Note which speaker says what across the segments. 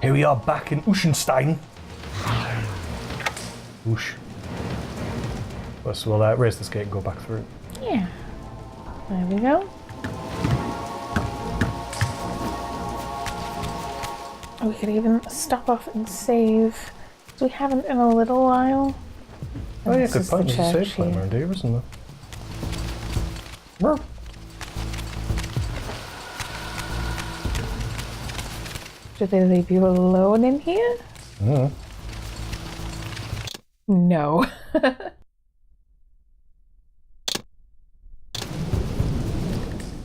Speaker 1: Here we are back in Uschenstein. Whoosh. So we'll raise this gate and go back through.
Speaker 2: Yeah. There we go. We could even stop off and save. We haven't in a little while.
Speaker 1: Oh yeah, good point. There's a save point around here, isn't there? Brr.
Speaker 2: Did they leave you alone in here?
Speaker 1: Mm.
Speaker 2: No.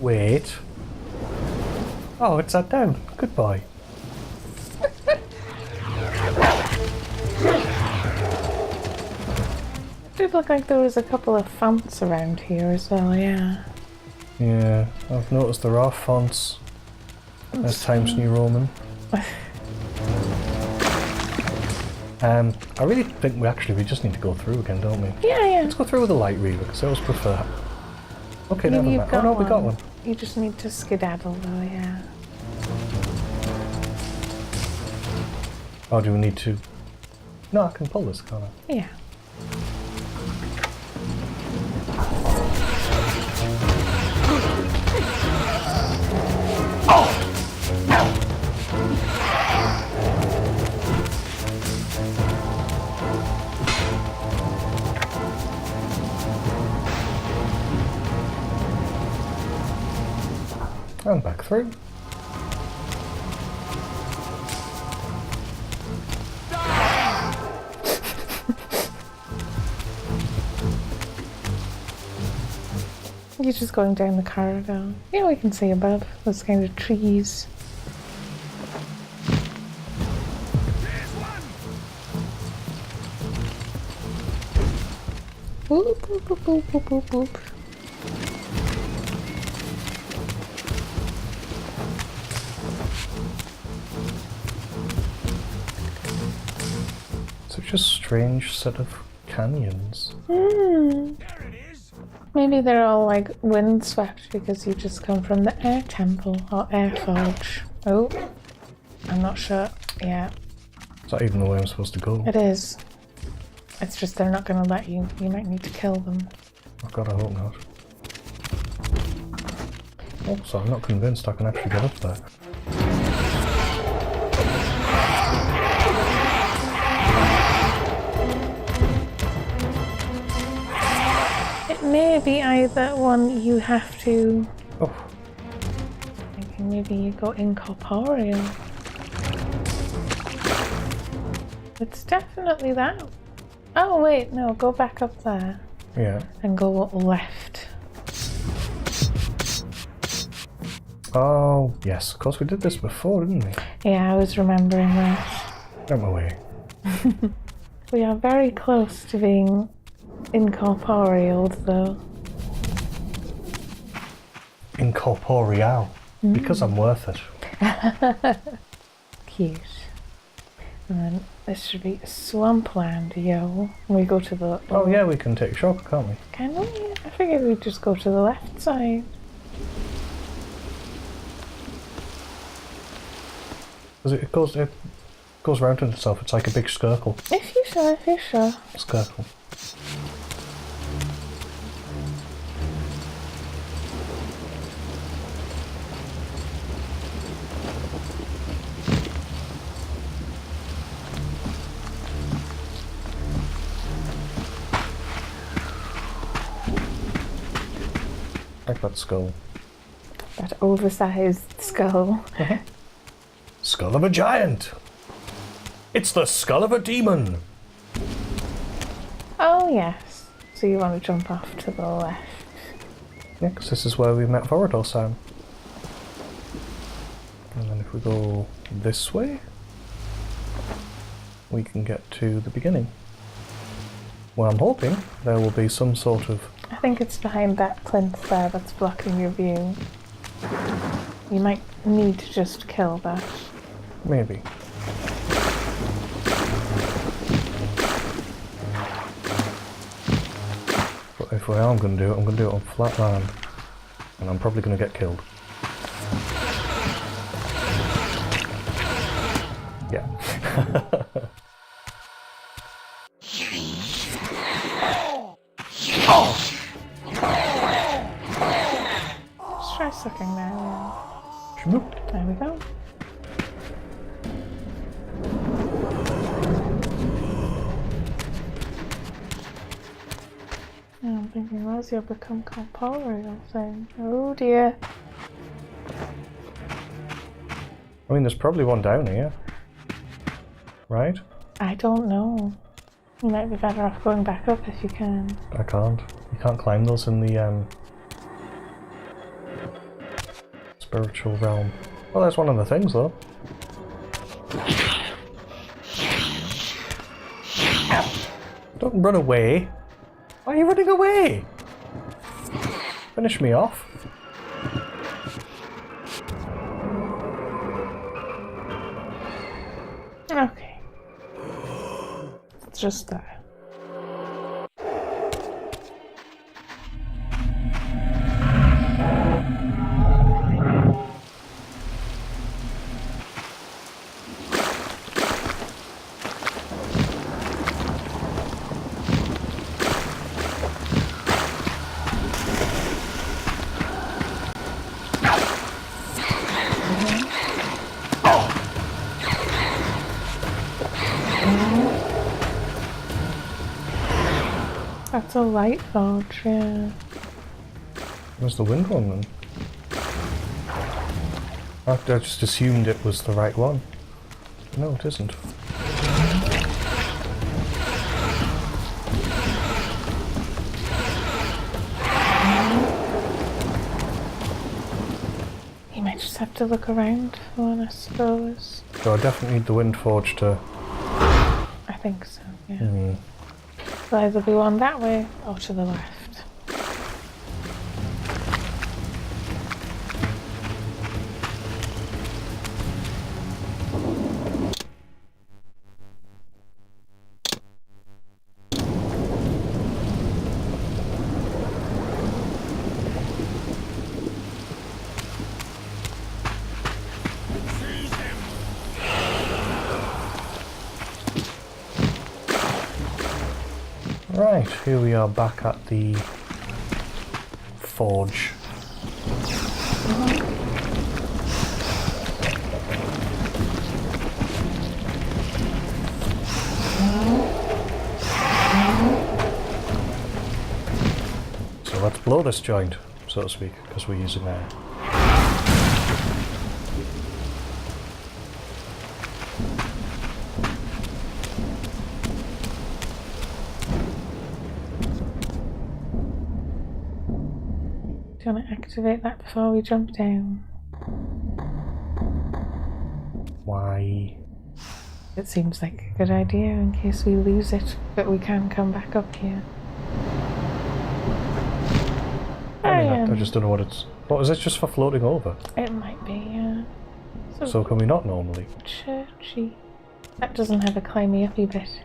Speaker 1: Wait. Oh, it's sat down. Goodbye.
Speaker 2: It did look like there was a couple of fonts around here as well, yeah.
Speaker 1: Yeah, I've noticed there are fonts. There's Times New Roman. I really think we just need to go through again, don't we?
Speaker 2: Yeah, yeah.
Speaker 1: Let's go through with the light Reaver, because I always prefer. Okay,
Speaker 2: Maybe
Speaker 1: never mind. Oh no, we got one.
Speaker 2: You just need to skedaddle though, yeah.
Speaker 1: Oh, do we need to? No, I can pull this, can't I?
Speaker 2: Yeah.
Speaker 1: And back through.
Speaker 2: You're just going down the corridor. Yeah, we can see above those kind of trees. Boop, boop, boop, boop, boop, boop, boop.
Speaker 1: Such a strange set of canyons.
Speaker 2: Maybe they're all like windswept because you just come from the air temple or air forge. Oh, I'm not sure. Yeah,
Speaker 1: Is that even the way I'm supposed to go?
Speaker 2: it is. It's just they're not going to let you. You might need to kill them.
Speaker 1: Oh god, I hope not. Also, I'm not convinced I can actually get up there.
Speaker 2: It may be either one you have to.
Speaker 1: Oh.
Speaker 2: Thinking maybe you go incorporeal. It's definitely that. Oh wait, no, go back up there.
Speaker 1: Yeah.
Speaker 2: And go left.
Speaker 1: Oh, yes, of course we did this before, didn't we?
Speaker 2: Yeah, I was remembering that.
Speaker 1: Out my way.
Speaker 2: We are very close to being incorporealed though.
Speaker 1: Incorporeal. Because I'm worth it.
Speaker 2: Cute. And then this should be swampland, yo. We go to the...
Speaker 1: Oh yeah, we can take a shortcut, can't we?
Speaker 2: Can we? I figured we'd just go to the left side.
Speaker 1: Because it goes round in itself, it's like a big circle.
Speaker 2: If you're sure, if you're sure.
Speaker 1: Circle. Like that skull.
Speaker 2: That oversized skull.
Speaker 1: Skull of a giant! It's the skull of a demon!
Speaker 2: Oh yes. So you want to jump off to the left.
Speaker 1: Yeah, because this is where we met Vorador Sam. And then if we go this way, we can get to the beginning. Well, I'm hoping there will be some sort of...
Speaker 2: I think it's behind that plinth there that's blocking your view. You might need to just kill that.
Speaker 1: Maybe. But if I am going to do it, I'm going to do it on flat land. And I'm probably going to get killed. Yeah.
Speaker 2: Let's try sucking now.
Speaker 1: Shmoop.
Speaker 2: There we go. I'm thinking, as you'll become corporeal thing. Oh dear.
Speaker 1: I mean, there's probably one down here. Right?
Speaker 2: I don't know. You might be better off going back up if you can.
Speaker 1: I can't. You can't climb those in the spiritual realm. Well, there's one of the things though. Don't run away. Why are you running away? Finish me off.
Speaker 2: Okay. It's just that. That's a light forge, yeah.
Speaker 1: Where's the wind one then? I just assumed it was the right one. No, it isn't.
Speaker 2: You might just have to look around for one, I suppose.
Speaker 1: So I definitely need the wind forge to...
Speaker 2: I think so, yeah. There'll either be one that way or to the left.
Speaker 1: Right, here we are back at the forge. So let's blow this joint, so to speak, because we're using air.
Speaker 2: Do you want to activate that before we jump down?
Speaker 1: Why?
Speaker 2: It seems like a good idea in case we lose it, but we can come back up here.
Speaker 1: I just don't know what it's... What, is it just for floating over?
Speaker 2: It might be, yeah.
Speaker 1: So can we not normally?
Speaker 2: Churchy. That doesn't have a climby uppy bit.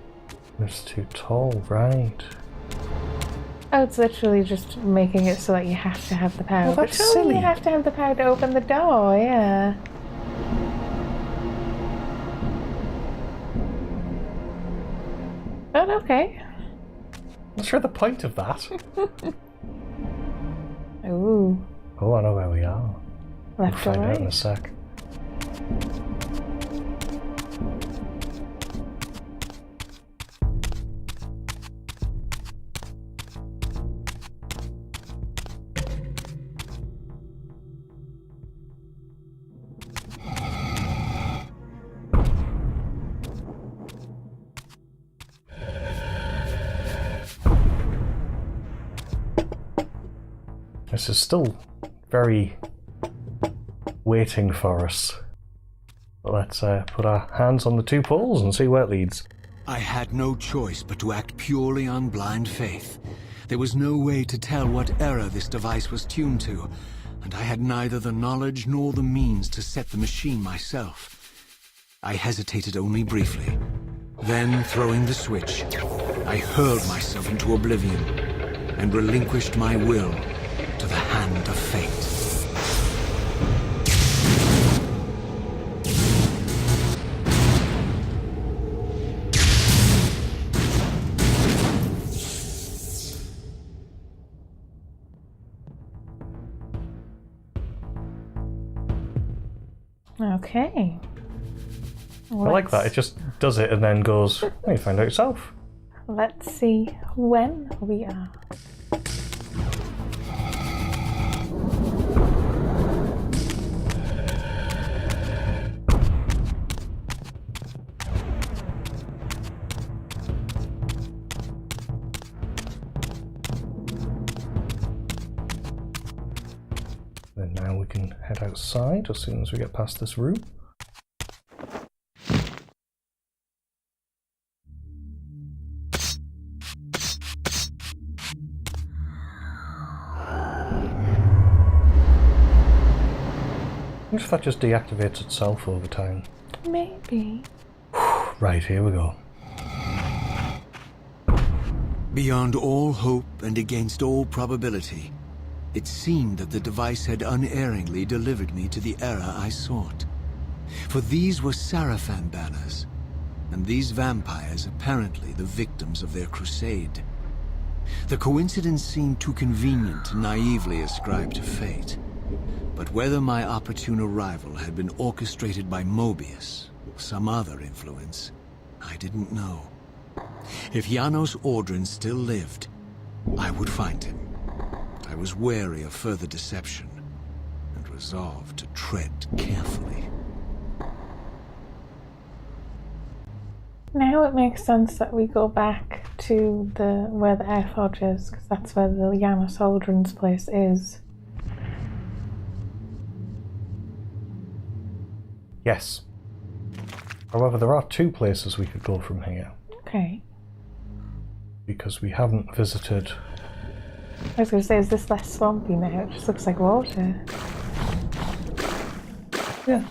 Speaker 1: It's too tall, right.
Speaker 2: Oh, it's literally just making it so that you have to have the power.
Speaker 1: Well, that's
Speaker 2: But surely
Speaker 1: silly.
Speaker 2: you have to have the power to open the door, yeah. But okay.
Speaker 1: Not sure the point of that.
Speaker 2: Ooh.
Speaker 1: Oh, I know where we are.
Speaker 2: Left or
Speaker 1: We'll find out in a
Speaker 2: right?
Speaker 1: sec. This is still very waiting for us. But let's put our hands on the two poles and see where it leads.
Speaker 3: I had no choice but to act purely on blind faith. There was no way to tell what error this device was tuned to, and I had neither the knowledge nor the means to set the machine myself. I hesitated only briefly. Then, throwing the switch, I hurled myself into oblivion and relinquished my will to the hand of fate.
Speaker 2: Okay.
Speaker 1: I like that. It just does it and then goes, oh, you find out yourself.
Speaker 2: Let's see when we are.
Speaker 1: Then now we can head outside as soon as we get past this room. I wonder if that just deactivates itself over time.
Speaker 2: Maybe.
Speaker 1: Right, here we go.
Speaker 3: Beyond all hope and against all probability, it seemed that the device had unerringly delivered me to the era I sought. For these were Sarafan banners, and these vampires apparently the victims of their crusade. The coincidence seemed too convenient to naively ascribe to fate. But whether my opportune arrival had been orchestrated by Mobius or some other influence, I didn't know. If Janos Ordrin still lived, I would find him. I was wary of further deception, and resolved to tread carefully.
Speaker 2: Now it makes sense that we go back to where the Airforge is, because that's where the Janos Aldrin's place is.
Speaker 1: Yes. However, there are two places we could go from here.
Speaker 2: Okay.
Speaker 1: Because we haven't visited...
Speaker 2: I was going to say, is this less swampy now? It just looks like water.
Speaker 1: Yeah.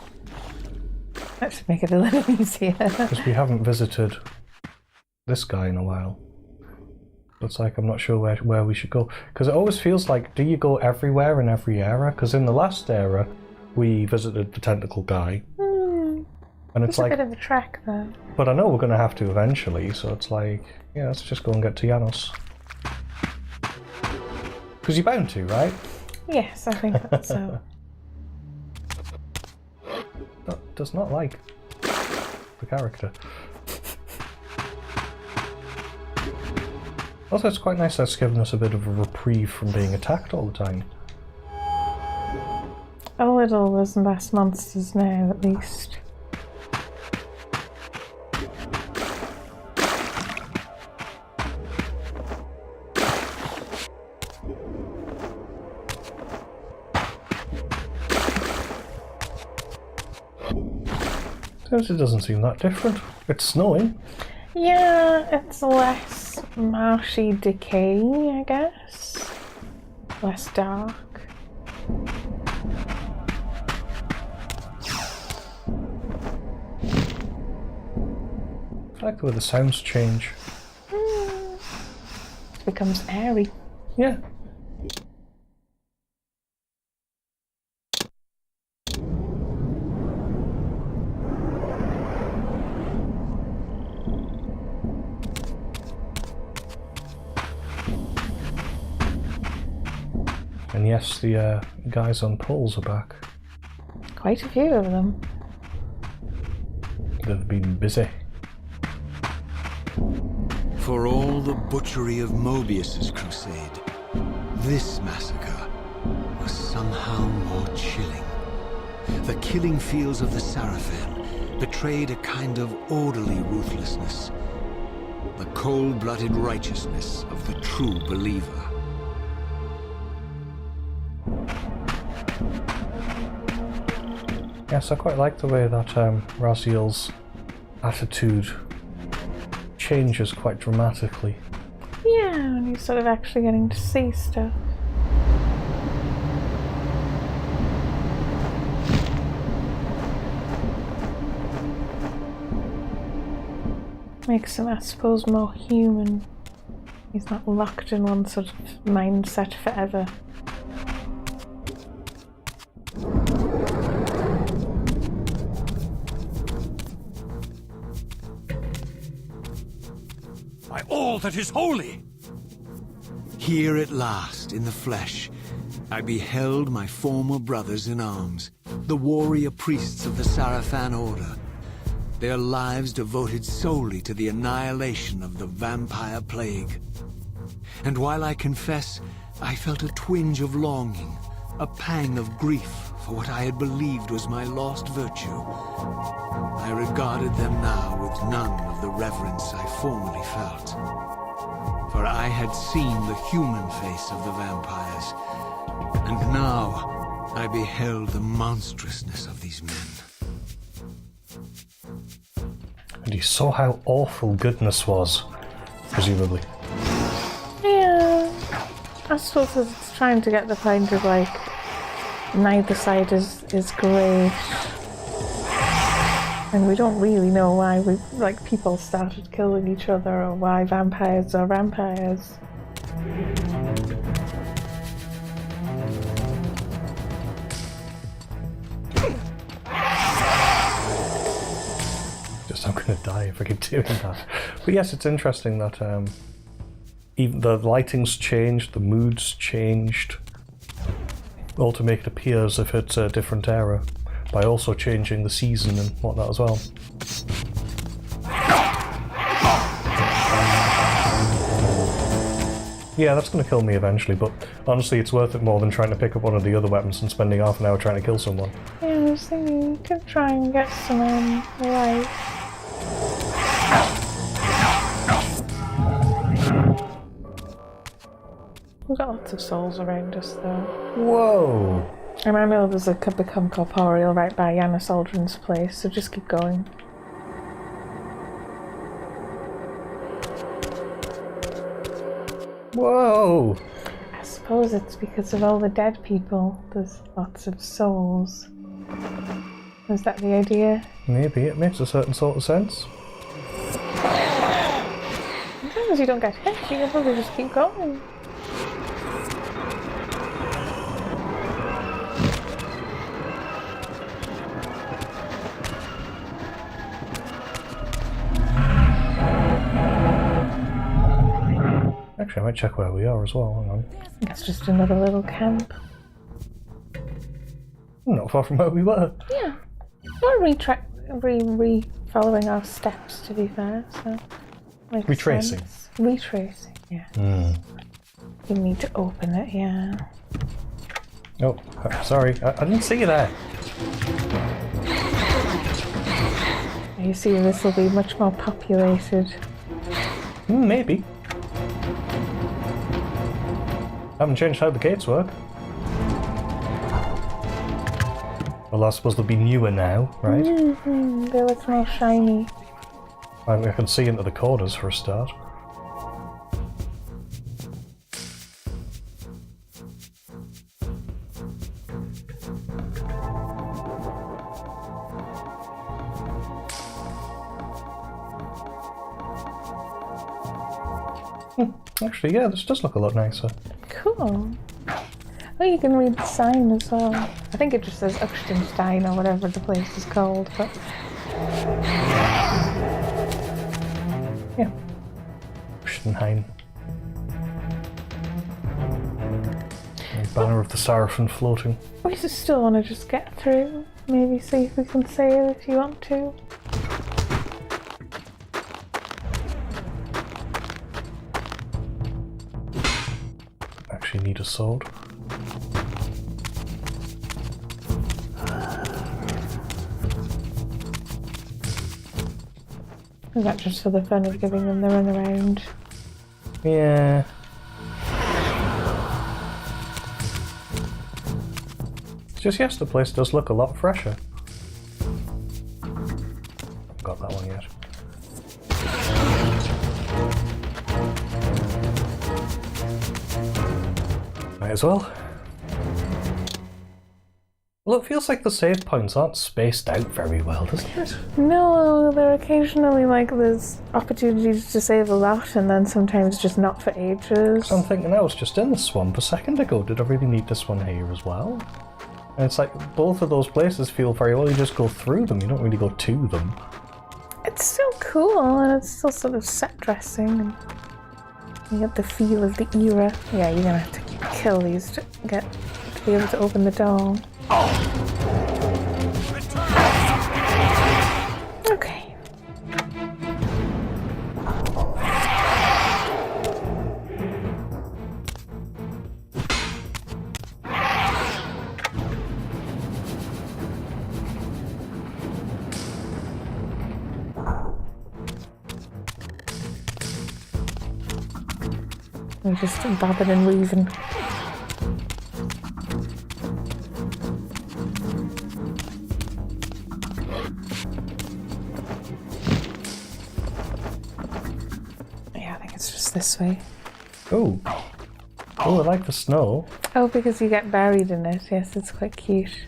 Speaker 2: That should make it a little easier.
Speaker 1: Because we haven't visited this guy in a while. It's like I'm not sure where we should go. Because it always feels like, do you go everywhere in every era? Because in the last era, we visited the tentacle guy. And it's like
Speaker 2: a bit of a trek though.
Speaker 1: But I know we're going to have to eventually, so it's like, yeah, let's just go and get to Janos. Because you're bound to, right?
Speaker 2: Yes, I think that's so.
Speaker 1: That does not like the character. Also, it's quite nice that's given us a bit of a reprieve from being attacked all the time.
Speaker 2: A little, there's less monsters now, at least.
Speaker 1: It doesn't seem that different. It's snowing.
Speaker 2: Yeah, it's less marshy decay, I guess. Less dark.
Speaker 1: I like the way the sounds change.
Speaker 2: It becomes airy.
Speaker 1: Yeah. And yes, the guys on poles are back.
Speaker 2: Quite a few of them.
Speaker 1: They've been busy.
Speaker 3: For all the butchery of Mobius's crusade, this massacre was somehow more chilling. The killing fields of the Sarafan betrayed a kind of orderly ruthlessness, the cold-blooded righteousness of the true believer.
Speaker 1: Yes, I quite like the way that Raziel's attitude changes quite dramatically.
Speaker 2: Yeah, and you're sort of actually getting to see stuff. Makes him, I suppose, more human. He's not locked in one sort of mindset forever.
Speaker 3: By all that is holy! Here at last, in the flesh, I beheld my former brothers in arms. the warrior priests of the Sarafan Order, their lives devoted solely to the annihilation of the vampire plague. And while I confess, I felt a twinge of longing, a pang of grief for what I had believed was my lost virtue, I regarded them now with none of the reverence I formerly felt. For I had seen the human face of the vampires, and now I beheld the monstrousness of these men.
Speaker 1: And you saw how awful goodness was, presumably.
Speaker 2: Yeah. I suppose it's trying to get the point of like neither side is great. And we don't really know why people started killing each other or why vampires are vampires.
Speaker 1: I'm gonna die if I keep doing that. But yes, it's interesting that even the lighting's changed, the mood's changed, all to make it appear as if it's a different era, by also changing the season and whatnot as well. Yeah, that's going to kill me eventually, but honestly it's worth it more than trying to pick up one of the other weapons and spending half an hour trying to kill someone.
Speaker 2: Yeah, I was thinking you could try and get some life. We've got lots of souls around us though.
Speaker 1: Whoa!
Speaker 2: And I know there's a become corporeal right by Yana Soldrin's place, so just keep going.
Speaker 1: Whoa!
Speaker 2: I suppose it's because of all the dead people. There's lots of souls. Is that the idea?
Speaker 1: Maybe, it makes a certain sort of sense.
Speaker 2: As long as you don't get hit, you can probably just keep going.
Speaker 1: Actually, I might check where we are as well, hang on.
Speaker 2: It's just another little camp.
Speaker 1: Not far from where we were.
Speaker 2: Yeah. We're following our steps, to be fair, so...
Speaker 1: Retracing.
Speaker 2: Sense. Retracing, yeah. You need to open it, yeah.
Speaker 1: Oh, sorry, I didn't see you there.
Speaker 2: You see, this will be much more populated.
Speaker 1: Maybe. Haven't changed how the gates work. Well, I suppose they'll be newer now, right?
Speaker 2: They look more shiny.
Speaker 1: I can see into the corners for a start. Actually, yeah, this does look a lot nicer.
Speaker 2: Cool. Oh, you can read the sign as well. I think it just says Uxtenstein or whatever the place is called, but...
Speaker 1: Yeah. Uxtenheim. Banner of the Sarafan floating.
Speaker 2: We still want to just get through. Maybe see if we can sail if you want to.
Speaker 1: Actually need a sword.
Speaker 2: Is that just for the fun of giving them the run around?
Speaker 1: Yeah. It's just yes, the place does look a lot fresher. Haven't got that one yet. Might as well. Well, it feels like the save points aren't spaced out very well, doesn't it?
Speaker 2: No, they're occasionally like there's opportunities to save a lot and then sometimes just not for ages.
Speaker 1: I'm thinking I was just in the swamp a second ago. Did I really need this one here as well? And it's like both of those places feel very well. You just go through them. You don't really go to them.
Speaker 2: It's still cool and it's still sort of set dressing and you get the feel of the era. Yeah, you're gonna have to kill these to be able to open the door. We're just bobbing and weaving. Yeah, I think it's just this way.
Speaker 1: Oh. Oh, I like the snow.
Speaker 2: Oh, because you get buried in it. Yes, it's quite cute.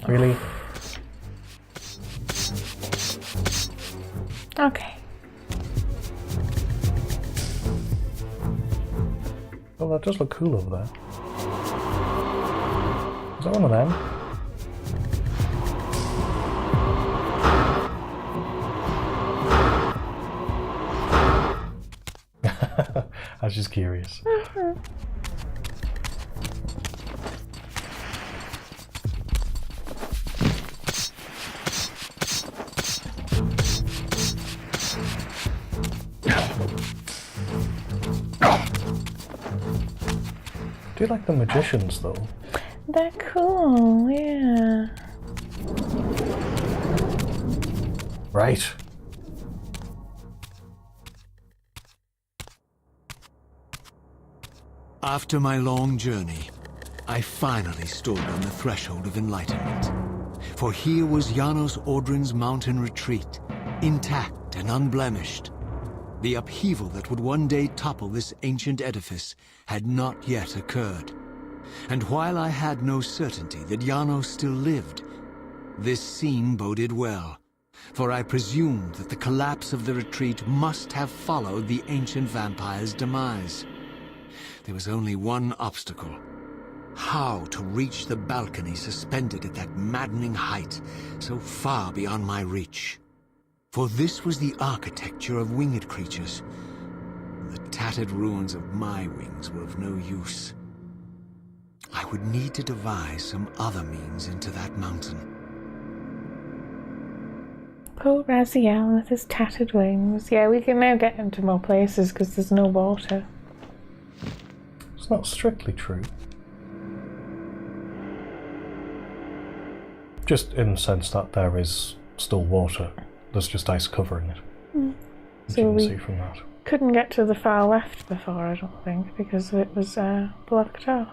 Speaker 1: Really?
Speaker 2: Okay.
Speaker 1: Oh, that does look cool over there. Is that one of them? I was just curious. Do you like the magicians though?
Speaker 2: They're cool, yeah.
Speaker 1: Right.
Speaker 3: After my long journey, I finally stood on the threshold of enlightenment. For here was Janos Audrin's mountain retreat, intact and unblemished. The upheaval that would one day topple this ancient edifice had not yet occurred. And while I had no certainty that Janos still lived, this scene boded well, for I presumed that the collapse of the retreat must have followed the ancient vampire's demise. There was only one obstacle: how to reach the balcony suspended at that maddening height, so far beyond my reach. For this was the architecture of winged creatures. The tattered ruins of my wings were of no use. I would need to devise some other means into that mountain.
Speaker 2: Poor Raziel with his tattered wings. Yeah, we can now get into more places because there's no water.
Speaker 1: It's not strictly true. Just in the sense that there is still water. There's just ice covering it. As
Speaker 2: So
Speaker 1: you can
Speaker 2: we
Speaker 1: see from that.
Speaker 2: couldn't get to the far left before, I don't think, because it was blocked off.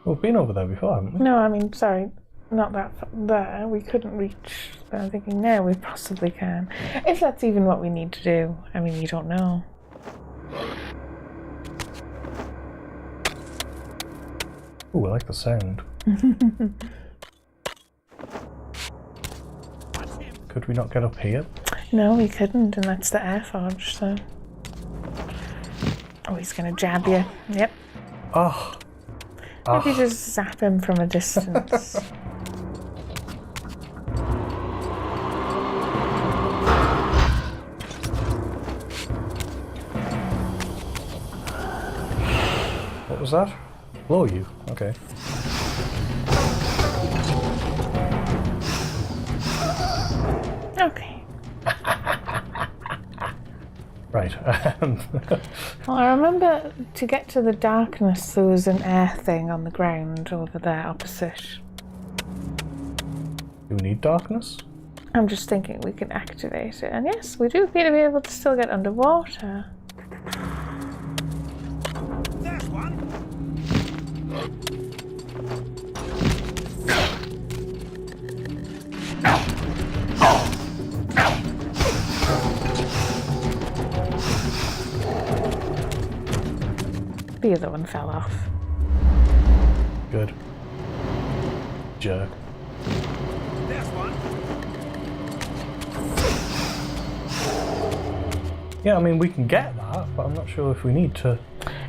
Speaker 1: We've been over there before, haven't we?
Speaker 2: No, I mean, sorry, not that there. We couldn't reach. But I'm thinking now we possibly can. If that's even what we need to do. I mean, you don't know.
Speaker 1: Ooh, I like the sound. Could we not get up here?
Speaker 2: No, we couldn't, and that's the air forge, so. Oh, he's gonna jab you. Yep.
Speaker 1: Oh.
Speaker 2: Maybe just zap him from a distance.
Speaker 1: What was that? Blow you? Okay.
Speaker 2: Okay.
Speaker 1: Right.
Speaker 2: Well, I remember to get to the darkness, there was an air thing on the ground over there opposite.
Speaker 1: Do we need darkness?
Speaker 2: I'm just thinking we can activate it. And yes, we do appear to be able to still get underwater.
Speaker 3: There's one!
Speaker 2: The other one fell off.
Speaker 1: Good. Jerk.
Speaker 3: There's one!
Speaker 1: Yeah, I mean, we can get that, but I'm not sure if we need to.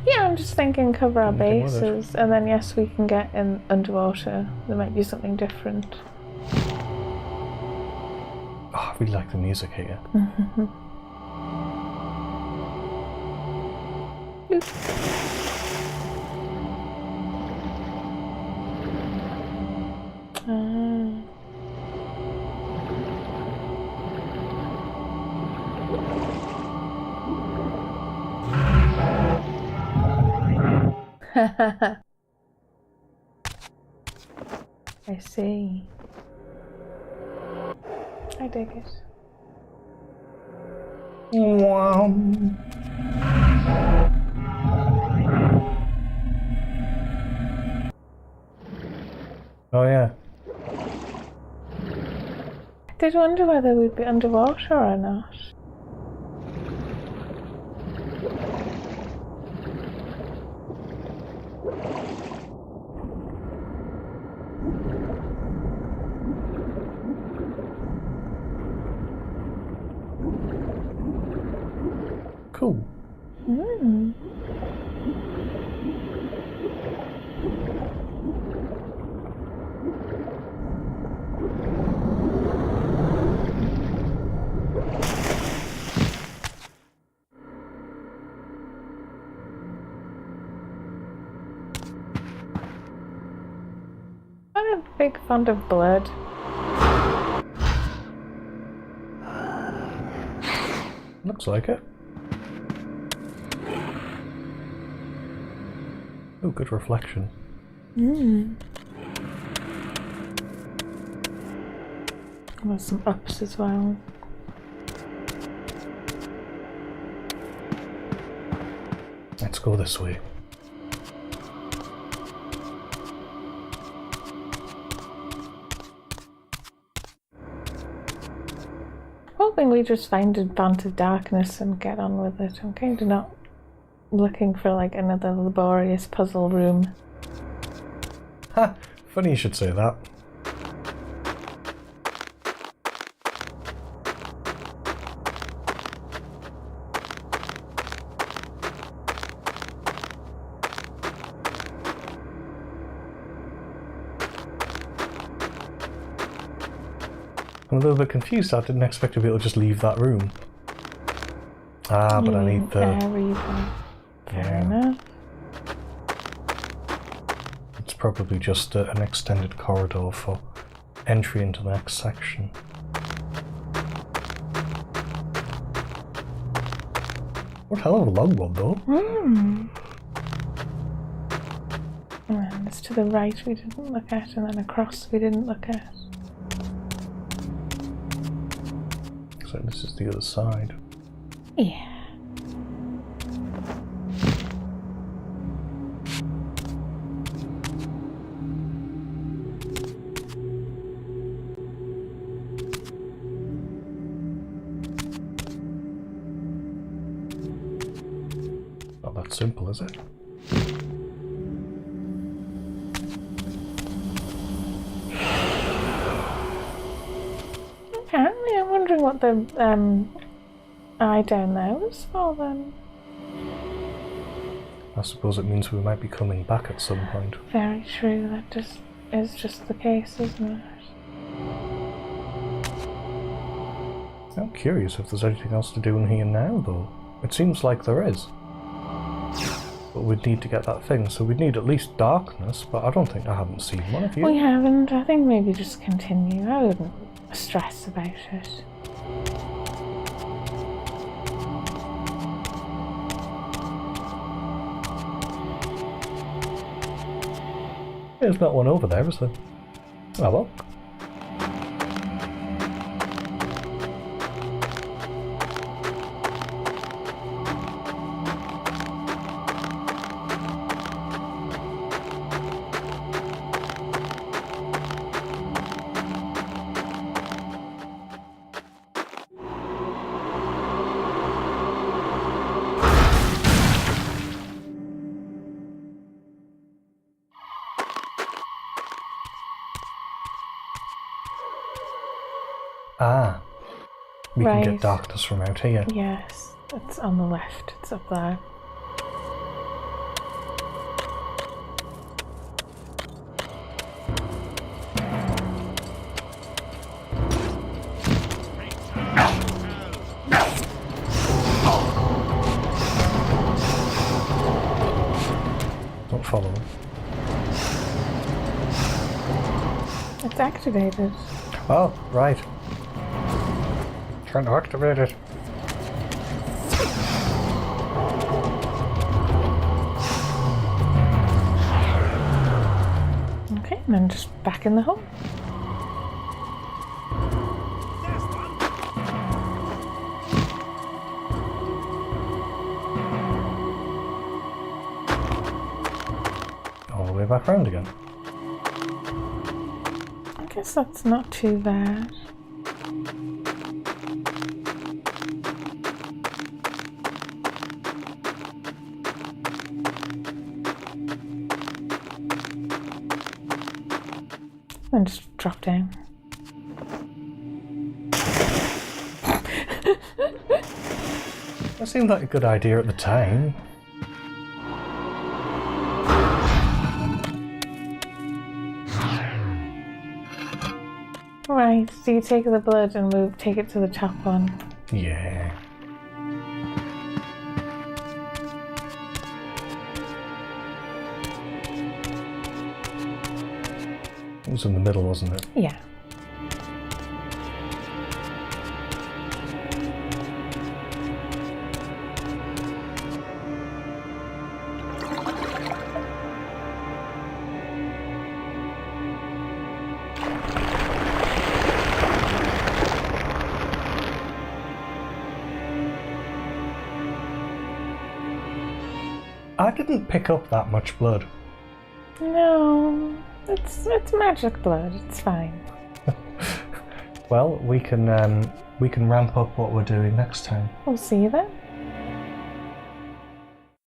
Speaker 2: Yeah, I'm just thinking cover our
Speaker 1: Anything with it.
Speaker 2: bases, and then yes, we can get in underwater. There might be something different.
Speaker 1: Oh, I really like the music here.
Speaker 2: I see. I dig it.
Speaker 1: Wow. Oh yeah.
Speaker 2: I did wonder whether we'd be underwater or not.
Speaker 1: Cool.
Speaker 2: Hmm. I'm a big fan of blood.
Speaker 1: Looks like it. Oh, good reflection.
Speaker 2: There's some ups as well.
Speaker 1: Let's go this way.
Speaker 2: Hoping we just find a band of darkness and get on with it. I'm kind of not looking for like another laborious puzzle room.
Speaker 1: Ha! Funny you should say that. I'm a little bit confused. I didn't expect to be able to just leave that room. Ah, but I need the...
Speaker 2: Reaver. Fair
Speaker 1: Yeah.
Speaker 2: enough.
Speaker 1: It's probably just an extended corridor for entry into the next section. What a hell of a long one, though.
Speaker 2: And it's to the right we didn't look at, and then across we didn't look at.
Speaker 1: So this is the other side.
Speaker 2: Yeah.
Speaker 1: Not that simple, is it?
Speaker 2: Apparently, I'm wondering what the eye down there was for then.
Speaker 1: I suppose it means we might be coming back at some point.
Speaker 2: Very true, that just is just the case, isn't it?
Speaker 1: I'm curious if there's anything else to do in here now, though. It seems like there is. But we'd need to get that thing, so we'd need at least darkness, but I don't think I haven't seen one of you.
Speaker 2: We haven't. I think maybe just continue. I wouldn't stress about it.
Speaker 1: There's not one over there, is there? Oh well. Ah, we can get
Speaker 2: Right.
Speaker 1: darkness from out here.
Speaker 2: Yes, it's on the left. It's up there.
Speaker 1: Don't follow them.
Speaker 2: It's activated.
Speaker 1: Oh, right. Trying to activate it.
Speaker 2: Okay. And then just back in the hole.
Speaker 1: All the way back round again.
Speaker 2: I guess that's not too bad. And just drop down.
Speaker 1: That seemed like a good idea at the time.
Speaker 2: Right, so you take the blood and take it to the top one.
Speaker 1: Yeah. It was in the middle, wasn't it?
Speaker 2: Yeah.
Speaker 1: I didn't pick up that much blood.
Speaker 2: No, it's magic blood. It's fine.
Speaker 1: Well, we can ramp up what we're doing next time.
Speaker 2: We'll see you then.